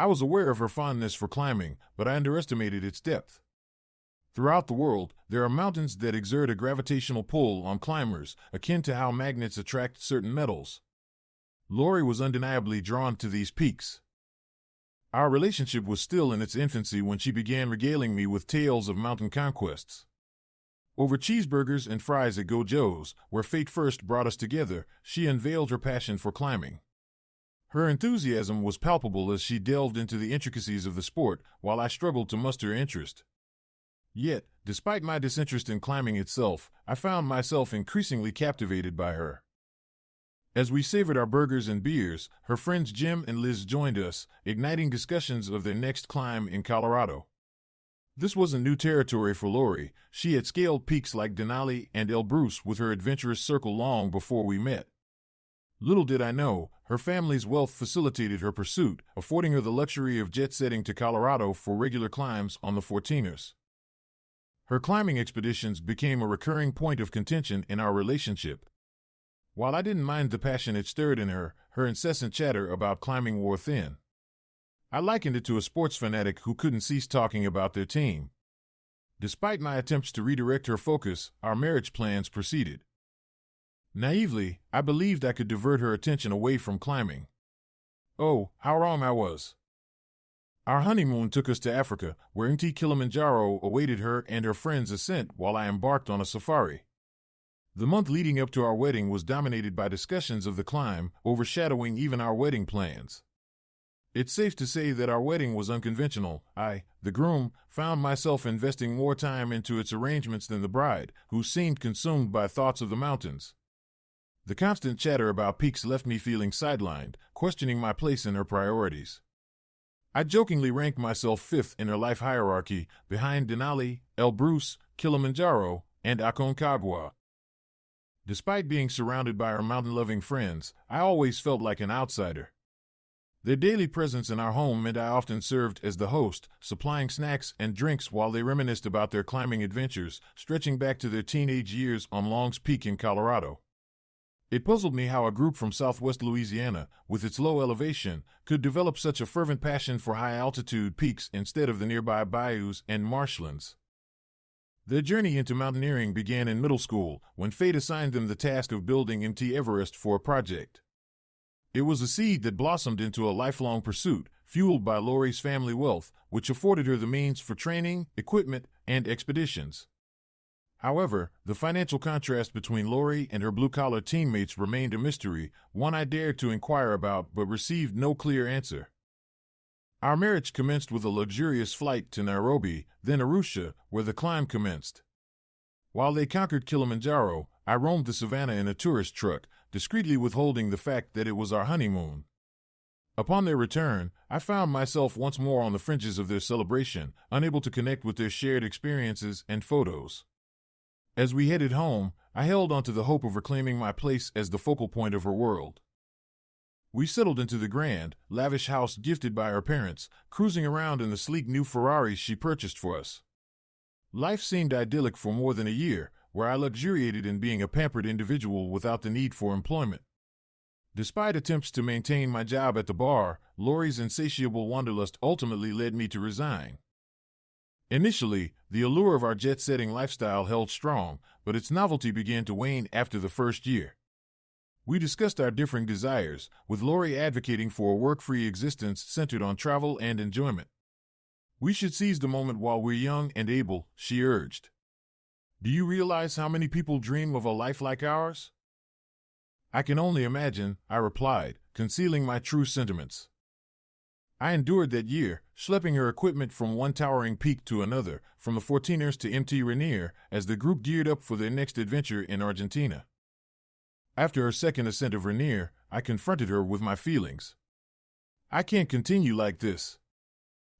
I was aware of her fondness for climbing, but I underestimated its depth. Throughout the world, there are mountains that exert a gravitational pull on climbers, akin to how magnets attract certain metals. Lori was undeniably drawn to these peaks. Our relationship was still in its infancy when she began regaling me with tales of mountain conquests. Over cheeseburgers and fries at Go Joe's, where fate first brought us together, she unveiled her passion for climbing. Her enthusiasm was palpable as she delved into the intricacies of the sport, while I struggled to muster interest. Yet, despite my disinterest in climbing itself, I found myself increasingly captivated by her. As we savored our burgers and beers, her friends Jim and Liz joined us, igniting discussions of their next climb in Colorado. This wasn't new territory for Lori. She had scaled peaks like Denali and Elbrus with her adventurous circle long before we met. Little did I know, her family's wealth facilitated her pursuit, affording her the luxury of jet-setting to Colorado for regular climbs on the 14ers. Her climbing expeditions became a recurring point of contention in our relationship. While I didn't mind the passion it stirred in her, her incessant chatter about climbing wore thin. I likened it to a sports fanatic who couldn't cease talking about their team. Despite my attempts to redirect her focus, our marriage plans proceeded. Naively, I believed I could divert her attention away from climbing. Oh, how wrong I was. Our honeymoon took us to Africa, where Mt. Kilimanjaro awaited her and her friends' ascent while I embarked on a safari. The month leading up to our wedding was dominated by discussions of the climb, overshadowing even our wedding plans. It's safe to say that our wedding was unconventional. I, the groom, found myself investing more time into its arrangements than the bride, who seemed consumed by thoughts of the mountains. The constant chatter about peaks left me feeling sidelined, questioning my place in her priorities. I jokingly ranked myself fifth in her life hierarchy, behind Denali, Elbrus, Kilimanjaro, and Aconcagua. Despite being surrounded by our mountain-loving friends, I always felt like an outsider. Their daily presence in our home meant I often served as the host, supplying snacks and drinks while they reminisced about their climbing adventures, stretching back to their teenage years on Long's Peak in Colorado. It puzzled me how a group from southwest Louisiana, with its low elevation, could develop such a fervent passion for high-altitude peaks instead of the nearby bayous and marshlands. Their journey into mountaineering began in middle school, when fate assigned them the task of building Mt. Everest for a project. It was a seed that blossomed into a lifelong pursuit, fueled by Lori's family wealth, which afforded her the means for training, equipment, and expeditions. However, the financial contrast between Lori and her blue-collar teammates remained a mystery, one I dared to inquire about but received no clear answer. Our marriage commenced with a luxurious flight to Nairobi, then Arusha, where the climb commenced. While they conquered Kilimanjaro, I roamed the savannah in a tourist truck, discreetly withholding the fact that it was our honeymoon. Upon their return, I found myself once more on the fringes of their celebration, unable to connect with their shared experiences and photos. As we headed home, I held on to the hope of reclaiming my place as the focal point of her world. We settled into the grand, lavish house gifted by her parents, cruising around in the sleek new Ferraris she purchased for us. Life seemed idyllic for more than a year, where I luxuriated in being a pampered individual without the need for employment. Despite attempts to maintain my job at the bar, Lori's insatiable wanderlust ultimately led me to resign. Initially, the allure of our jet-setting lifestyle held strong, but its novelty began to wane after the first year. We discussed our differing desires, with Lori advocating for a work-free existence centered on travel and enjoyment. We should seize the moment while we're young and able, she urged. Do you realize how many people dream of a life like ours? I can only imagine, I replied, concealing my true sentiments. I endured that year, schlepping her equipment from one towering peak to another, from the 14ers to Mt. Rainier, as the group geared up for their next adventure in Argentina. After her second ascent of Rainier, I confronted her with my feelings. I can't continue like this.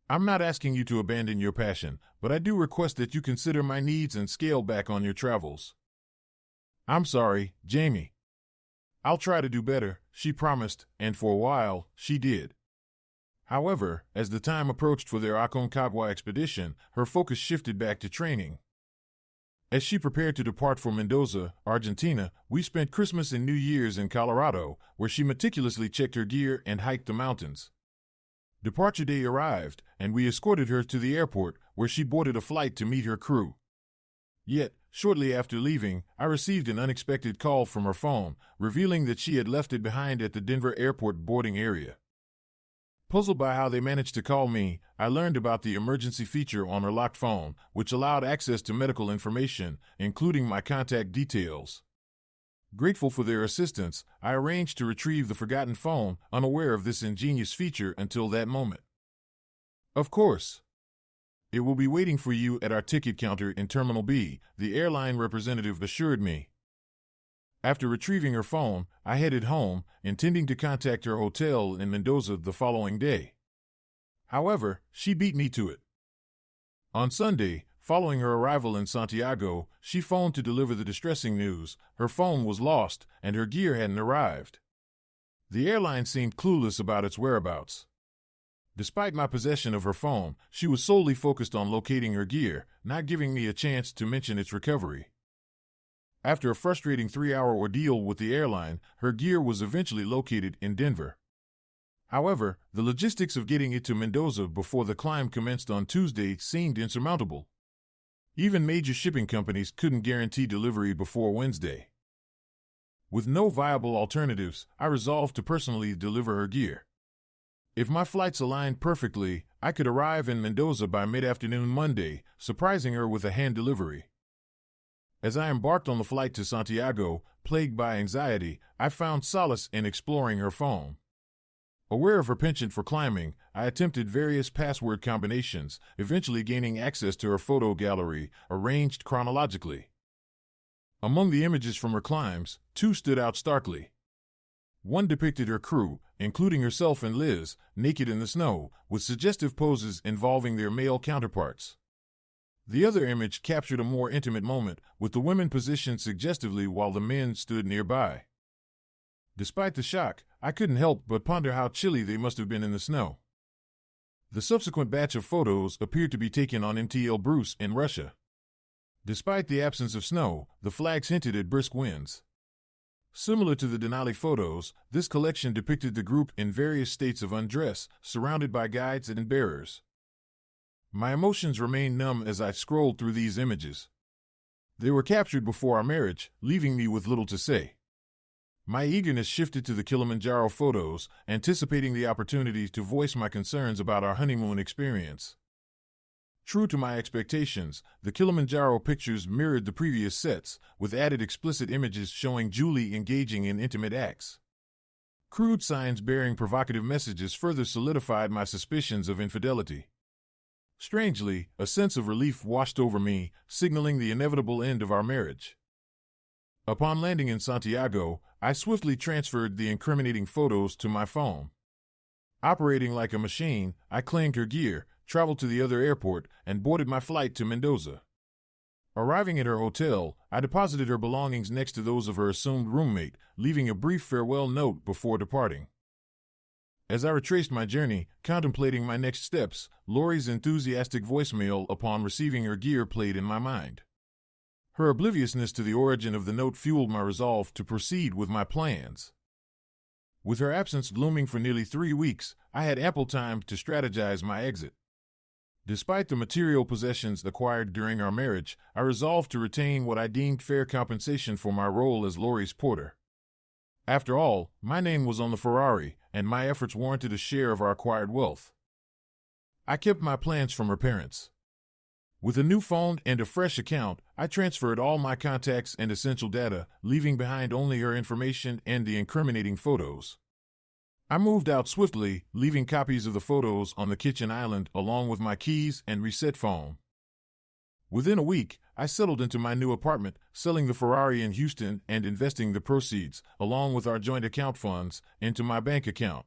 I'm not asking you to abandon your passion, but I do request that you consider my needs and scale back on your travels. I'm sorry, Jamie. I'll try to do better, she promised, and for a while, she did. However, as the time approached for their Aconcagua expedition, her focus shifted back to training. As she prepared to depart for Mendoza, Argentina, we spent Christmas and New Year's in Colorado, where she meticulously checked her gear and hiked the mountains. Departure day arrived, and we escorted her to the airport, where she boarded a flight to meet her crew. Yet, shortly after leaving, I received an unexpected call from her phone, revealing that she had left it behind at the Denver airport boarding area. Puzzled by how they managed to call me, I learned about the emergency feature on her locked phone, which allowed access to medical information, including my contact details. Grateful for their assistance, I arranged to retrieve the forgotten phone, unaware of this ingenious feature until that moment. Of course. It will be waiting for you at our ticket counter in Terminal B, the airline representative assured me. After retrieving her phone, I headed home, intending to contact her hotel in Mendoza the following day. However, she beat me to it. On Sunday, following her arrival in Santiago, she phoned to deliver the distressing news: her phone was lost and her gear hadn't arrived. The airline seemed clueless about its whereabouts. Despite my possession of her phone, she was solely focused on locating her gear, not giving me a chance to mention its recovery. After a frustrating 3-hour ordeal with the airline, her gear was eventually located in Denver. However, the logistics of getting it to Mendoza before the climb commenced on Tuesday seemed insurmountable. Even major shipping companies couldn't guarantee delivery before Wednesday. With no viable alternatives, I resolved to personally deliver her gear. If my flights aligned perfectly, I could arrive in Mendoza by mid-afternoon Monday, surprising her with a hand delivery. As I embarked on the flight to Santiago, plagued by anxiety, I found solace in exploring her phone. Aware of her penchant for climbing, I attempted various password combinations, eventually gaining access to her photo gallery, arranged chronologically. Among the images from her climbs, 2 stood out starkly. One depicted her crew, including herself and Liz, naked in the snow, with suggestive poses involving their male counterparts. The other image captured a more intimate moment, with the women positioned suggestively while the men stood nearby. Despite the shock, I couldn't help but ponder how chilly they must have been in the snow. The subsequent batch of photos appeared to be taken on MTL Bruce in Russia. Despite the absence of snow, the flags hinted at brisk winds. Similar to the Denali photos, this collection depicted the group in various states of undress, surrounded by guides and bearers. My emotions remained numb as I scrolled through these images. They were captured before our marriage, leaving me with little to say. My eagerness shifted to the Kilimanjaro photos, anticipating the opportunity to voice my concerns about our honeymoon experience. True to my expectations, the Kilimanjaro pictures mirrored the previous sets, with added explicit images showing Julie engaging in intimate acts. Crude signs bearing provocative messages further solidified my suspicions of infidelity. Strangely, a sense of relief washed over me, signaling the inevitable end of our marriage. Upon landing in Santiago, I swiftly transferred the incriminating photos to my phone. Operating like a machine, I claimed her gear, traveled to the other airport, and boarded my flight to Mendoza. Arriving at her hotel, I deposited her belongings next to those of her assumed roommate, leaving a brief farewell note before departing. As I retraced my journey, contemplating my next steps, Lori's enthusiastic voicemail upon receiving her gear played in my mind. Her obliviousness to the origin of the note fueled my resolve to proceed with my plans. With her absence looming for nearly 3 weeks, I had ample time to strategize my exit. Despite the material possessions acquired during our marriage, I resolved to retain what I deemed fair compensation for my role as Lori's porter. After all, my name was on the Ferrari, and my efforts warranted a share of our acquired wealth. I kept my plans from her parents. With a new phone and a fresh account, I transferred all my contacts and essential data, leaving behind only her information and the incriminating photos. I moved out swiftly, leaving copies of the photos on the kitchen island along with my keys and reset phone. Within a week, I settled into my new apartment, selling the Ferrari in Houston and investing the proceeds, along with our joint account funds, into my bank account.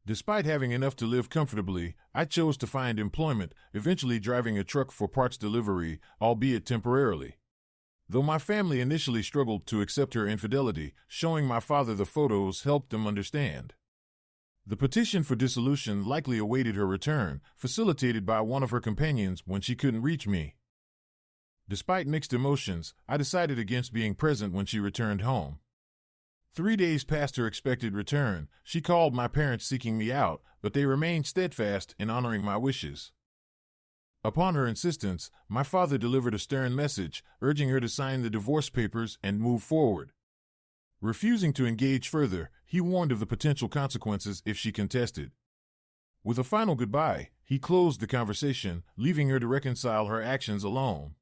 Despite having enough to live comfortably, I chose to find employment, eventually driving a truck for parts delivery, albeit temporarily. Though my family initially struggled to accept her infidelity, showing my father the photos helped them understand. The petition for dissolution likely awaited her return, facilitated by one of her companions when she couldn't reach me. Despite mixed emotions, I decided against being present when she returned home. 3 days past her expected return, she called my parents seeking me out, but they remained steadfast in honoring my wishes. Upon her insistence, my father delivered a stern message, urging her to sign the divorce papers and move forward. Refusing to engage further, he warned of the potential consequences if she contested. With a final goodbye, he closed the conversation, leaving her to reconcile her actions alone.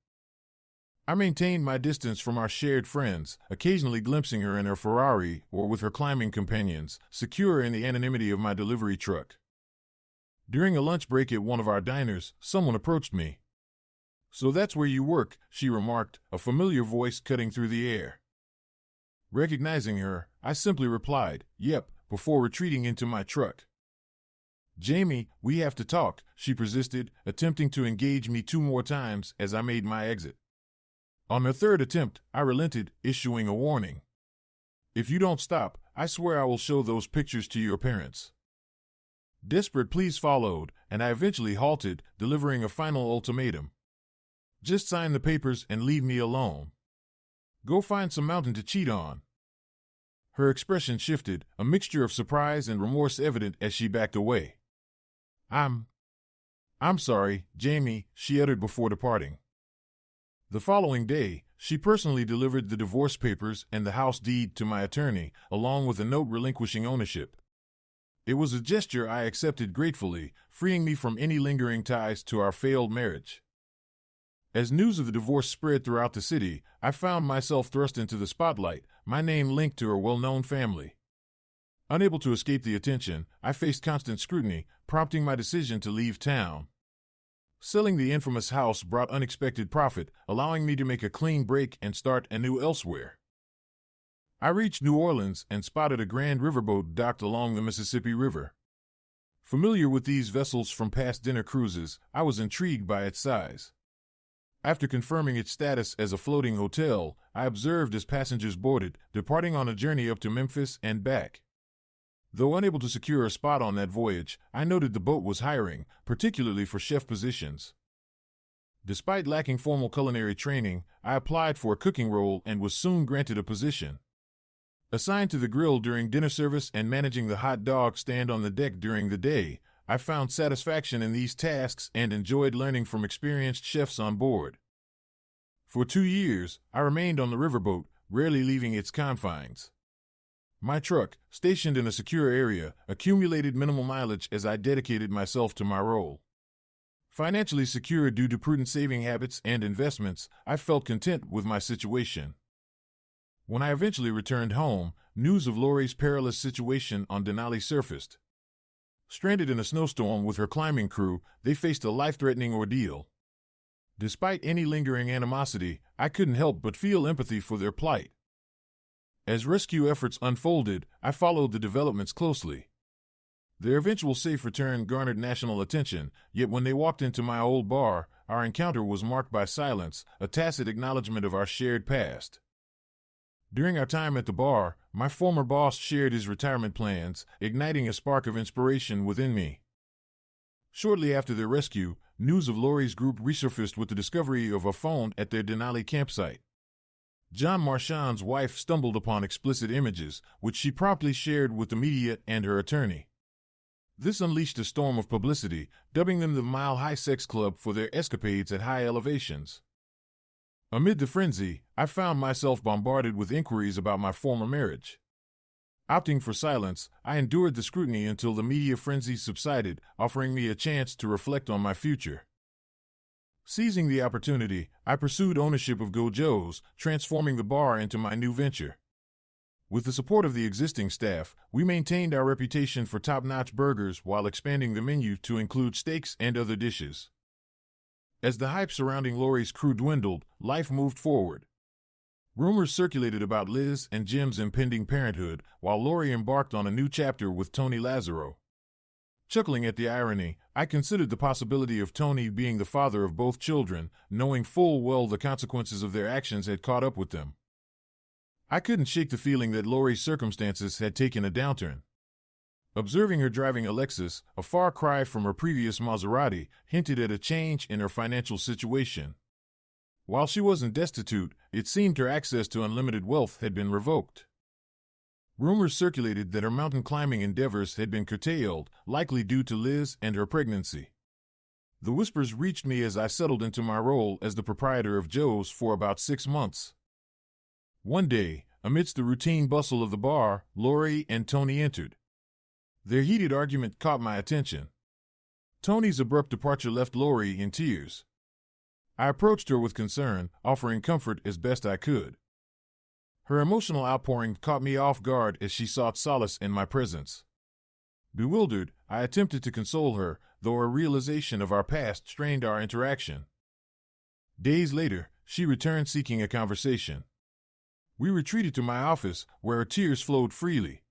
I maintained my distance from our shared friends, occasionally glimpsing her in her Ferrari or with her climbing companions, secure in the anonymity of my delivery truck. During a lunch break at one of our diners, someone approached me. "So that's where you work," she remarked, a familiar voice cutting through the air. Recognizing her, I simply replied, "Yep," before retreating into my truck. "Jamie, we have to talk," she persisted, attempting to engage me 2 more times as I made my exit. On her 3rd attempt, I relented, issuing a warning. "If you don't stop, I swear I will show those pictures to your parents." Desperate pleas followed, and I eventually halted, delivering a final ultimatum. "Just sign the papers and leave me alone. Go find some mountain to cheat on." Her expression shifted, a mixture of surprise and remorse evident as she backed away. I'm sorry, Jamie," she uttered before departing. The following day, she personally delivered the divorce papers and the house deed to my attorney, along with a note relinquishing ownership. It was a gesture I accepted gratefully, freeing me from any lingering ties to our failed marriage. As news of the divorce spread throughout the city, I found myself thrust into the spotlight, my name linked to her well-known family. Unable to escape the attention, I faced constant scrutiny, prompting my decision to leave town. Selling the infamous house brought unexpected profit, allowing me to make a clean break and start anew elsewhere. I reached New Orleans and spotted a grand riverboat docked along the Mississippi River. Familiar with these vessels from past dinner cruises, I was intrigued by its size. After confirming its status as a floating hotel, I observed as passengers boarded, departing on a journey up to Memphis and back. Though unable to secure a spot on that voyage, I noted the boat was hiring, particularly for chef positions. Despite lacking formal culinary training, I applied for a cooking role and was soon granted a position. Assigned to the grill during dinner service and managing the hot dog stand on the deck during the day, I found satisfaction in these tasks and enjoyed learning from experienced chefs on board. For 2 years, I remained on the riverboat, rarely leaving its confines. My truck, stationed in a secure area, accumulated minimal mileage as I dedicated myself to my role. Financially secure due to prudent saving habits and investments, I felt content with my situation. When I eventually returned home, news of Lori's perilous situation on Denali surfaced. Stranded in a snowstorm with her climbing crew, they faced a life-threatening ordeal. Despite any lingering animosity, I couldn't help but feel empathy for their plight. As rescue efforts unfolded, I followed the developments closely. Their eventual safe return garnered national attention, yet when they walked into my old bar, our encounter was marked by silence, a tacit acknowledgement of our shared past. During our time at the bar, my former boss shared his retirement plans, igniting a spark of inspiration within me. Shortly after their rescue, news of Lori's group resurfaced with the discovery of a phone at their Denali campsite. John Marchand's wife stumbled upon explicit images, which she promptly shared with the media and her attorney. This unleashed a storm of publicity, dubbing them the Mile High Sex Club for their escapades at high elevations. Amid the frenzy, I found myself bombarded with inquiries about my former marriage. Opting for silence, I endured the scrutiny until the media frenzy subsided, offering me a chance to reflect on my future. Seizing the opportunity, I pursued ownership of Go Joe's, transforming the bar into my new venture. With the support of the existing staff, we maintained our reputation for top-notch burgers while expanding the menu to include steaks and other dishes. As the hype surrounding Lori's crew dwindled, life moved forward. Rumors circulated about Liz and Jim's impending parenthood, while Lori embarked on a new chapter with Tony Lazzaro. Chuckling at the irony, I considered the possibility of Tony being the father of both children, knowing full well the consequences of their actions had caught up with them. I couldn't shake the feeling that Lori's circumstances had taken a downturn. Observing her driving a Lexus, a far cry from her previous Maserati, hinted at a change in her financial situation. While she wasn't destitute, it seemed her access to unlimited wealth had been revoked. Rumors circulated that her mountain climbing endeavors had been curtailed, likely due to Liz and her pregnancy. The whispers reached me as I settled into my role as the proprietor of Joe's for about 6 months. One day, amidst the routine bustle of the bar, Lori and Tony entered. Their heated argument caught my attention. Tony's abrupt departure left Lori in tears. I approached her with concern, offering comfort as best I could. Her emotional outpouring caught me off guard as she sought solace in my presence. Bewildered, I attempted to console her, though a realization of our past strained our interaction. Days later, she returned seeking a conversation. We retreated to my office, where her tears flowed freely.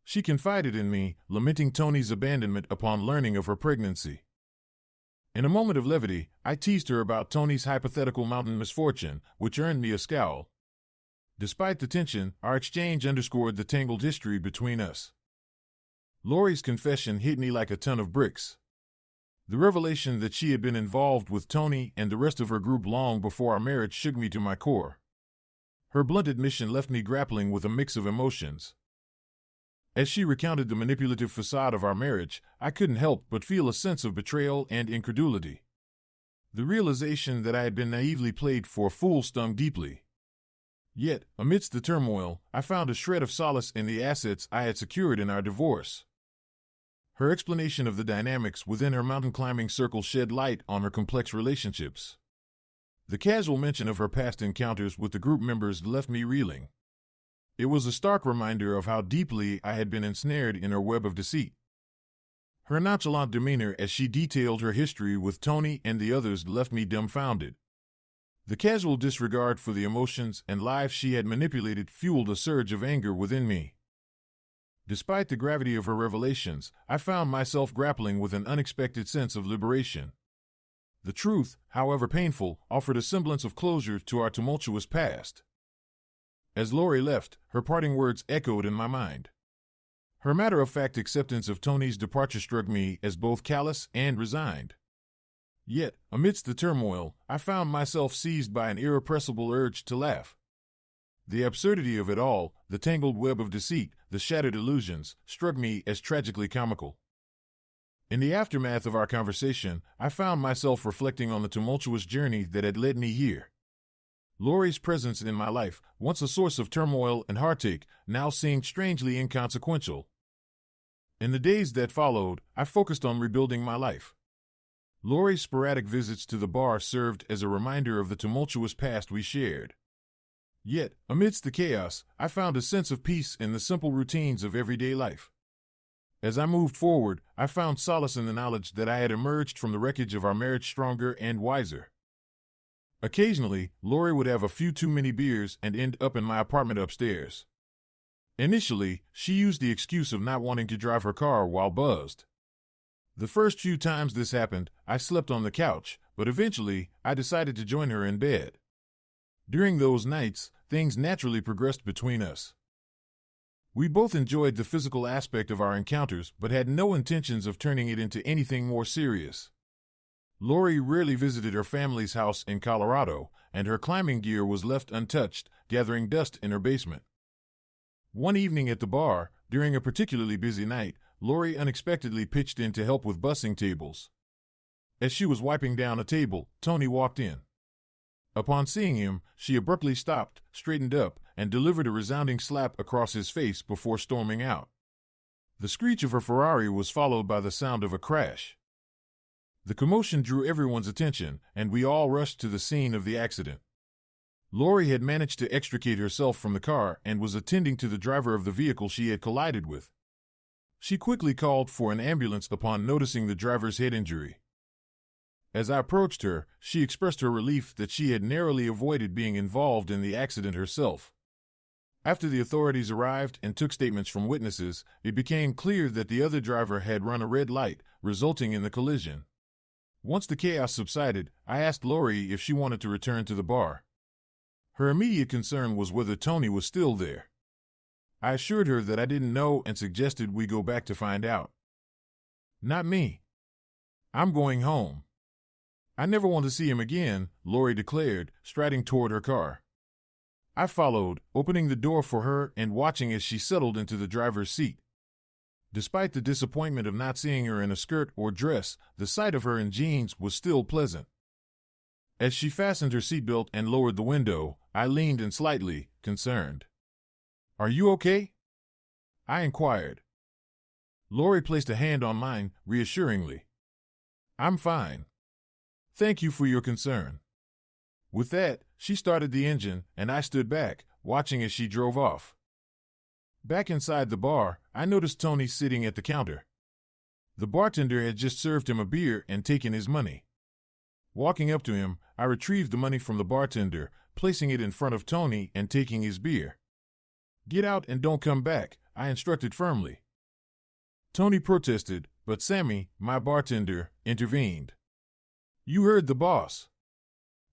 She confided in me, lamenting Tony's abandonment upon learning of her pregnancy. In a moment of levity, I teased her about Tony's hypothetical mountain misfortune, which earned me a scowl. Despite the tension, our exchange underscored the tangled history between us. Lori's confession hit me like a ton of bricks. The revelation that she had been involved with Tony and the rest of her group long before our marriage shook me to my core. Her blunt admission left me grappling with a mix of emotions. As she recounted the manipulative facade of our marriage, I couldn't help but feel a sense of betrayal and incredulity. The realization that I had been naively played for a fool stung deeply. Yet, amidst the turmoil, I found a shred of solace in the assets I had secured in our divorce. Her explanation of the dynamics within her mountain climbing circle shed light on her complex relationships. The casual mention of her past encounters with the group members left me reeling. It was a stark reminder of how deeply I had been ensnared in her web of deceit. Her nonchalant demeanor as she detailed her history with Tony and the others left me dumbfounded. The casual disregard for the emotions and lives she had manipulated fueled a surge of anger within me. Despite the gravity of her revelations, I found myself grappling with an unexpected sense of liberation. The truth, however painful, offered a semblance of closure to our tumultuous past. As Lori left, her parting words echoed in my mind. Her matter-of-fact acceptance of Tony's departure struck me as both callous and resigned. Yet, amidst the turmoil, I found myself seized by an irrepressible urge to laugh. The absurdity of it all, the tangled web of deceit, the shattered illusions, struck me as tragically comical. In the aftermath of our conversation, I found myself reflecting on the tumultuous journey that had led me here. Lori's presence in my life, once a source of turmoil and heartache, now seemed strangely inconsequential. In the days that followed, I focused on rebuilding my life. Lori's sporadic visits to the bar served as a reminder of the tumultuous past we shared. Yet, amidst the chaos, I found a sense of peace in the simple routines of everyday life. As I moved forward, I found solace in the knowledge that I had emerged from the wreckage of our marriage stronger and wiser. Occasionally, Lori would have a few too many beers and end up in my apartment upstairs. Initially, she used the excuse of not wanting to drive her car while buzzed. The first few times this happened, I slept on the couch, but eventually, I decided to join her in bed. During those nights, things naturally progressed between us. We both enjoyed the physical aspect of our encounters but had no intentions of turning it into anything more serious. Lori rarely visited her family's house in Colorado, and her climbing gear was left untouched, gathering dust in her basement. One evening at the bar, during a particularly busy night, Lori unexpectedly pitched in to help with bussing tables. As she was wiping down a table, Tony walked in. Upon seeing him, she abruptly stopped, straightened up, and delivered a resounding slap across his face before storming out. The screech of her Ferrari was followed by the sound of a crash. The commotion drew everyone's attention, and we all rushed to the scene of the accident. Lori had managed to extricate herself from the car and was attending to the driver of the vehicle she had collided with. She quickly called for an ambulance upon noticing the driver's head injury. As I approached her, she expressed her relief that she had narrowly avoided being involved in the accident herself. After the authorities arrived and took statements from witnesses, it became clear that the other driver had run a red light, resulting in the collision. Once the chaos subsided, I asked Lori if she wanted to return to the bar. Her immediate concern was whether Tony was still there. I assured her that I didn't know and suggested we go back to find out. "Not me. I'm going home. I never want to see him again," Lori declared, striding toward her car. I followed, opening the door for her and watching as she settled into the driver's seat. Despite the disappointment of not seeing her in a skirt or dress, the sight of her in jeans was still pleasant. As she fastened her seatbelt and lowered the window, I leaned in slightly, concerned. "Are you okay?" I inquired. Lori placed a hand on mine, reassuringly. "I'm fine. Thank you for your concern." With that, she started the engine, and I stood back, watching as she drove off. Back inside the bar, I noticed Tony sitting at the counter. The bartender had just served him a beer and taken his money. Walking up to him, I retrieved the money from the bartender, placing it in front of Tony and taking his beer. "Get out and don't come back," I instructed firmly. Tony protested, but Sammy, my bartender, intervened. "You heard the boss.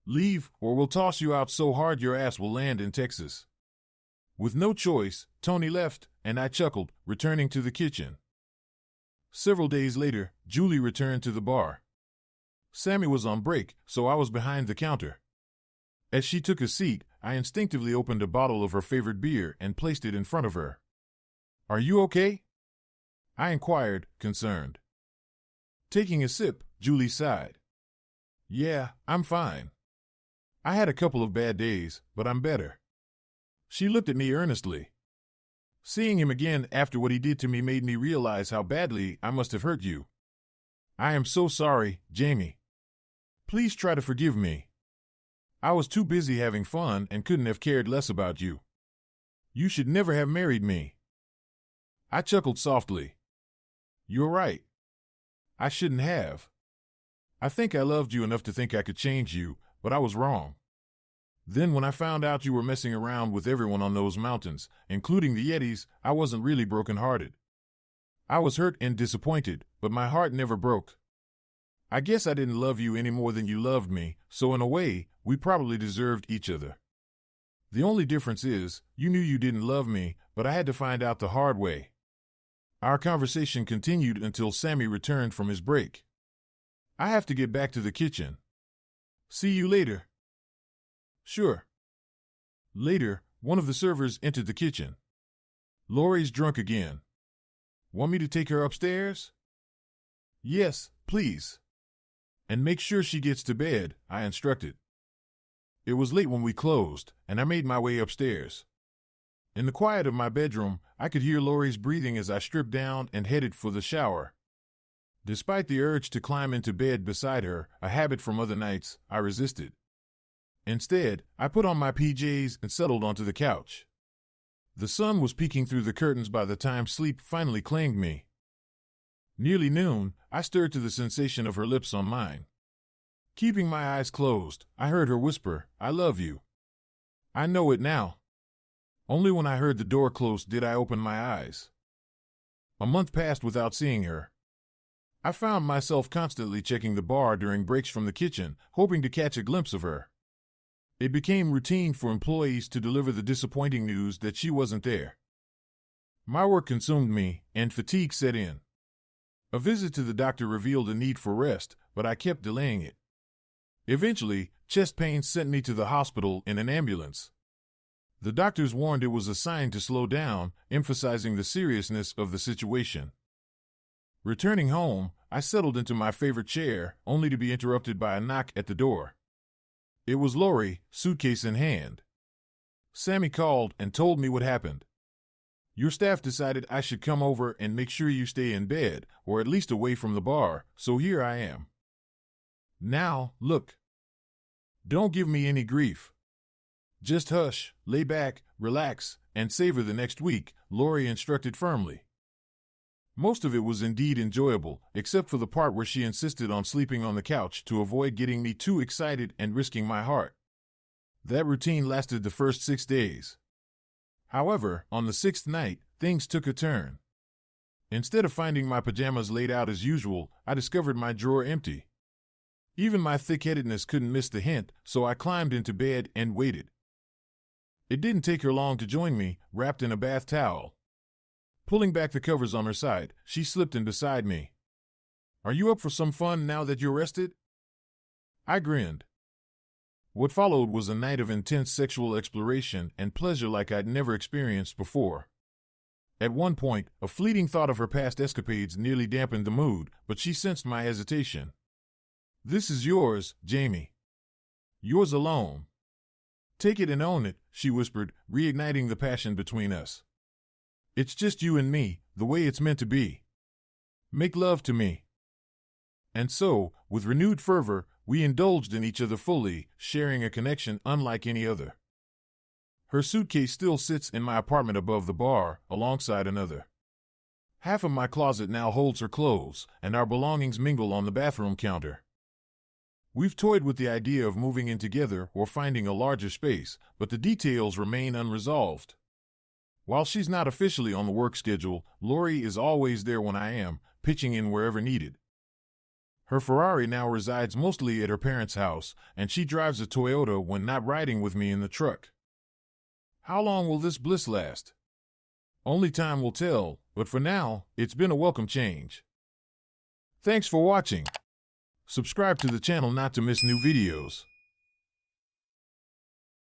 Leave, or we'll toss you out so hard your ass will land in Texas." With no choice, Tony left, and I chuckled, returning to the kitchen. Several days later, Julie returned to the bar. Sammy was on break, so I was behind the counter. As she took a seat, I instinctively opened a bottle of her favorite beer and placed it in front of her. "Are you okay?" I inquired, concerned. Taking a sip, Julie sighed. "Yeah, I'm fine. I had a couple of bad days, but I'm better." She looked at me earnestly. "Seeing him again after what he did to me made me realize how badly I must have hurt you. I am so sorry, Jamie. Please try to forgive me. I was too busy having fun and couldn't have cared less about you. You should never have married me." I chuckled softly. "You're right. I shouldn't have. I think I loved you enough to think I could change you, but I was wrong. Then when I found out you were messing around with everyone on those mountains, including the Yetis, I wasn't really broken-hearted. I was hurt and disappointed, but my heart never broke. I guess I didn't love you any more than you loved me, so in a way, we probably deserved each other. The only difference is, you knew you didn't love me, but I had to find out the hard way." Our conversation continued until Sammy returned from his break. "I have to get back to the kitchen. See you later." "Sure." Later, one of the servers entered the kitchen. "Lori's drunk again. Want me to take her upstairs?" "Yes, please. And make sure she gets to bed," I instructed. It was late when we closed, and I made my way upstairs. In the quiet of my bedroom, I could hear Lori's breathing as I stripped down and headed for the shower. Despite the urge to climb into bed beside her, a habit from other nights, I resisted. Instead, I put on my PJs and settled onto the couch. The sun was peeking through the curtains by the time sleep finally claimed me. Nearly noon, I stirred to the sensation of her lips on mine. Keeping my eyes closed, I heard her whisper, "I love you." I know it now. Only when I heard the door close did I open my eyes. A month passed without seeing her. I found myself constantly checking the bar during breaks from the kitchen, hoping to catch a glimpse of her. It became routine for employees to deliver the disappointing news that she wasn't there. My work consumed me, and fatigue set in. A visit to the doctor revealed a need for rest, but I kept delaying it. Eventually, chest pains sent me to the hospital in an ambulance. The doctors warned it was a sign to slow down, emphasizing the seriousness of the situation. Returning home, I settled into my favorite chair, only to be interrupted by a knock at the door. It was Lori, suitcase in hand. Sammy called and told me what happened. "Your staff decided I should come over and make sure you stay in bed, or at least away from the bar, so here I am. Now, look. Don't give me any grief. Just hush, lay back, relax, and savor the next week," Lori instructed firmly. Most of it was indeed enjoyable, except for the part where she insisted on sleeping on the couch to avoid getting me too excited and risking my heart. That routine lasted the first 6 days. However, on the 6th night, things took a turn. Instead of finding my pajamas laid out as usual, I discovered my drawer empty. Even my thick-headedness couldn't miss the hint, so I climbed into bed and waited. It didn't take her long to join me, wrapped in a bath towel. Pulling back the covers on her side, she slipped in beside me. "Are you up for some fun now that you're rested?" I grinned. What followed was a night of intense sexual exploration and pleasure like I'd never experienced before. At one point, a fleeting thought of her past escapades nearly dampened the mood, but she sensed my hesitation. "This is yours, Jamie. Yours alone. Take it and own it," she whispered, reigniting the passion between us. "It's just you and me, the way it's meant to be. Make love to me." And so, with renewed fervor, we indulged in each other fully, sharing a connection unlike any other. Her suitcase still sits in my apartment above the bar, alongside another. Half of my closet now holds her clothes, and our belongings mingle on the bathroom counter. We've toyed with the idea of moving in together or finding a larger space, but the details remain unresolved. While she's not officially on the work schedule, Lori is always there when I am, pitching in wherever needed. Her Ferrari now resides mostly at her parents' house, and she drives a Toyota when not riding with me in the truck. How long will this bliss last? Only time will tell, but for now, it's been a welcome change. Thanks for watching. Subscribe to the channel not to miss new videos.